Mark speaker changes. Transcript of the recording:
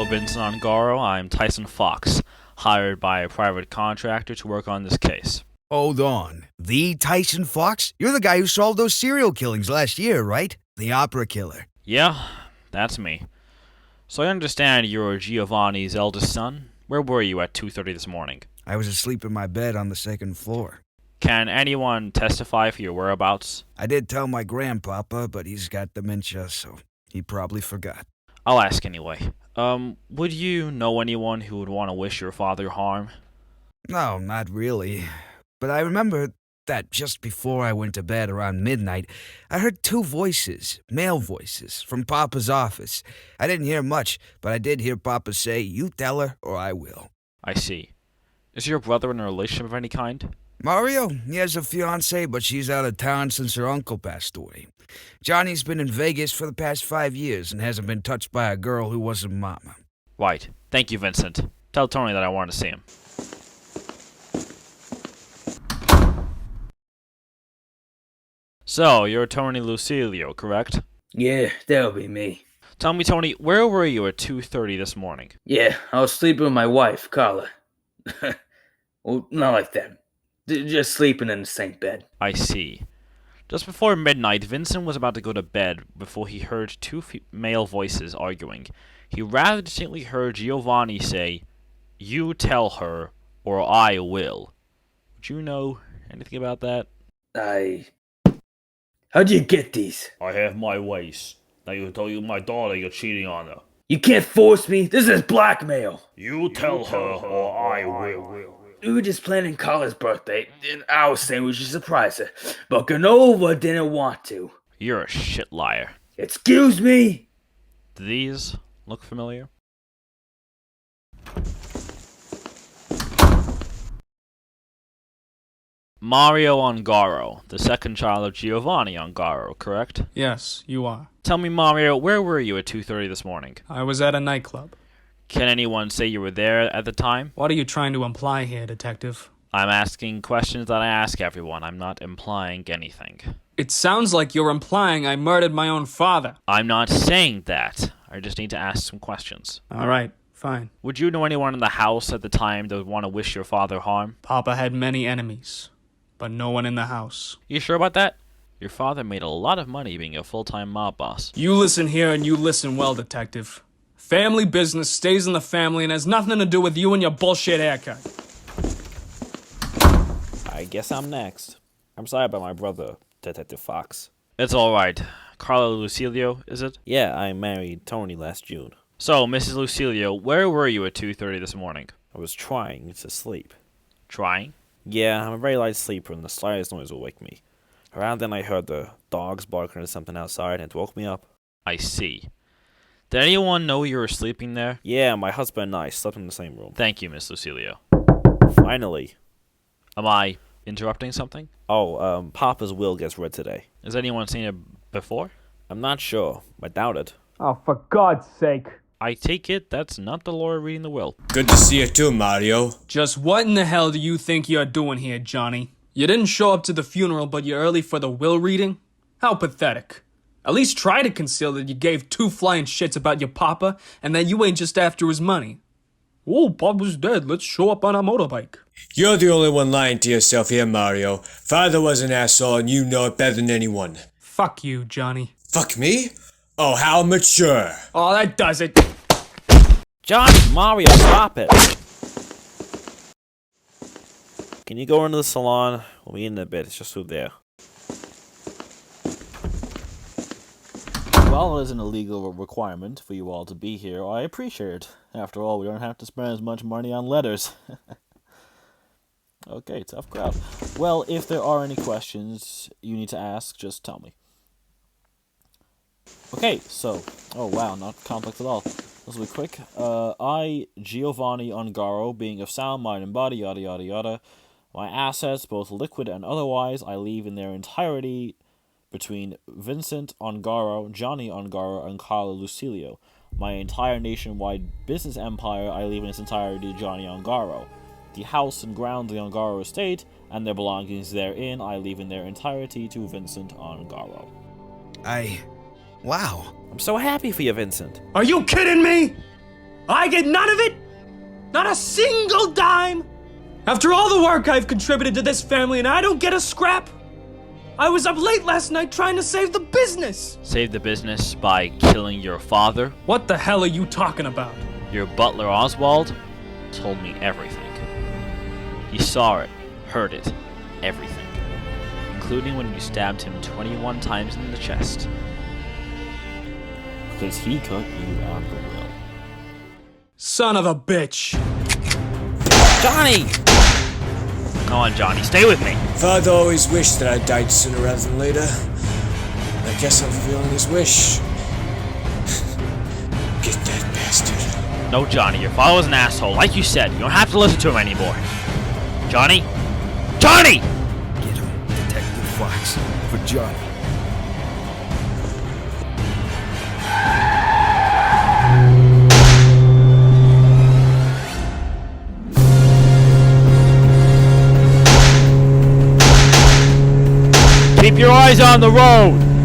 Speaker 1: Vincent Ongaro. I'm Tyson Fox, hired by a private contractor to work on this case.
Speaker 2: Hold on. The Tyson Fox? You're the guy who solved those serial killings last year, right? The opera killer.
Speaker 1: Yeah, that's me. So I understand you're Giovanni's eldest son. Where were you at 2:30 this morning?
Speaker 2: I was asleep in my bed on the second floor.
Speaker 1: Can anyone testify for your whereabouts?
Speaker 2: I did tell my grandpapa, but he's got dementia, so he probably forgot.
Speaker 1: I'll ask anyway. Would you know anyone who would want to wish your father harm?
Speaker 2: No, not really. But I remember that just before I went to bed around midnight, I heard two voices, male voices, from Papa's office. I didn't hear much, but I did hear Papa say, "You tell her, or I will."
Speaker 1: I see. Is your brother in a relationship of any kind?
Speaker 2: Mario, he has a fiancée, but she's out of town since her uncle passed away. Johnny's been in Vegas for the past 5 years and hasn't been touched by a girl who wasn't Mama.
Speaker 1: Right. Thank you, Vincent. Tell Tony that I want to see him. So, you're Tony Lucilio, correct?
Speaker 3: Yeah, that'll be me.
Speaker 1: Tell me, Tony, where were you at 2:30 this morning?
Speaker 3: Yeah, I was sleeping with my wife, Carla. Well, not like that. Just sleeping in the same bed.
Speaker 1: I see. Just before midnight, Vincent was about to go to bed before he heard two male voices arguing. He rather distinctly heard Giovanni say, "You tell her, or I will." Would you know anything about that?
Speaker 3: How'd you get these?
Speaker 4: I have my ways. Now you tell my daughter you're cheating on her.
Speaker 3: You can't force me. This is blackmail.
Speaker 4: You tell her or I will.
Speaker 3: We were just planning Carla's birthday, and I was saying we should surprise her. But Canova didn't want to.
Speaker 1: You're a shit liar.
Speaker 3: Excuse me?
Speaker 1: Do these look familiar? Mario Ongaro, the second child of Giovanni Ongaro, correct?
Speaker 5: Yes, you are.
Speaker 1: Tell me, Mario, where were you at 2:30 this morning?
Speaker 5: I was at a nightclub.
Speaker 1: Can anyone say you were there at the time?
Speaker 5: What are you trying to imply here, detective?
Speaker 1: I'm asking questions that I ask everyone. I'm not implying anything.
Speaker 5: It sounds like you're implying I murdered my own father.
Speaker 1: I'm not saying that. I just need to ask some questions.
Speaker 5: All right, fine.
Speaker 1: Would you know anyone in the house at the time that would want to wish your father harm?
Speaker 5: Papa had many enemies, but no one in the house.
Speaker 1: You sure about that? Your father made a lot of money being a full-time mob boss.
Speaker 5: You listen here and you listen well, detective. Family business stays in the family and has nothing to do with you and your bullshit haircut.
Speaker 4: I guess I'm next. I'm sorry about my brother, Detective Fox.
Speaker 1: It's alright. Carla Lucilio, is it?
Speaker 4: Yeah, I married Tony last June.
Speaker 1: So, Mrs. Lucilio, where were you at 2:30 this morning?
Speaker 4: I was trying to sleep.
Speaker 1: Trying?
Speaker 4: Yeah, I'm a very light sleeper and the slightest noise will wake me. Around then I heard the dogs barking at something outside and it woke me up.
Speaker 1: I see. Did anyone know you were sleeping there?
Speaker 4: Yeah, my husband and I slept in the same room.
Speaker 1: Thank you, Miss Lucilio.
Speaker 4: Finally.
Speaker 1: Am I interrupting something?
Speaker 4: Oh, Papa's will gets read today.
Speaker 1: Has anyone seen it before?
Speaker 4: I'm not sure. I doubt it.
Speaker 5: Oh, for God's sake.
Speaker 1: I take it that's not the lawyer reading the will.
Speaker 6: Good to see you too, Mario.
Speaker 5: Just what in the hell do you think you're doing here, Johnny? You didn't show up to the funeral, but you're early for the will reading? How pathetic. At least try to conceal that you gave two flying shits about your papa, and that you ain't just after his money. Oh, Papa's dead. Let's show up on a motorbike.
Speaker 6: You're the only one lying to yourself here, Mario. Father was an asshole and you know it better than anyone.
Speaker 5: Fuck you, Johnny.
Speaker 6: Fuck me? Oh, how mature.
Speaker 5: Oh, that does it.
Speaker 4: John, Mario, stop it! Can you go into the salon? We'll be in a bit. It's just through there. While it is an illegal requirement for you all to be here, I appreciate it. After all, we don't have to spend as much money on letters. Okay, tough crowd. Well, if there are any questions you need to ask, just tell me. Okay, so, oh wow, not complex at all. This will be quick. I, Giovanni Ongaro, being of sound mind and body, yada yada yada. My assets, both liquid and otherwise, I leave in their entirety between Vincent Ongaro, Johnny Ongaro, and Carla Lucilio. My entire nationwide business empire, I leave in its entirety to Johnny Ongaro. The house and grounds of the Ongaro estate, and their belongings therein, I leave in their entirety to Vincent Ongaro.
Speaker 2: Wow.
Speaker 4: I'm so happy for you, Vincent.
Speaker 5: Are you kidding me? I get none of it? Not a single dime? After all the work I've contributed to this family and I don't get a scrap? I was up late last night trying to save the business.
Speaker 1: Save the business by killing your father?
Speaker 5: What the hell are you talking about?
Speaker 1: Your butler Oswald told me everything. He saw it, heard it, everything. Including when you stabbed him 21 times in the chest.
Speaker 4: Because he cut you out the will.
Speaker 5: Son of a bitch.
Speaker 1: Johnny! Come on, Johnny, stay with me.
Speaker 6: Father always wished that I died sooner rather than later. I guess I'm fulfilling his wish. Get that bastard.
Speaker 1: No, Johnny, your father was an asshole. Like you said, you don't have to listen to him anymore. Johnny? Johnny!
Speaker 2: Get him, Detective Fox, for Johnny.
Speaker 1: Keep your eyes on the road!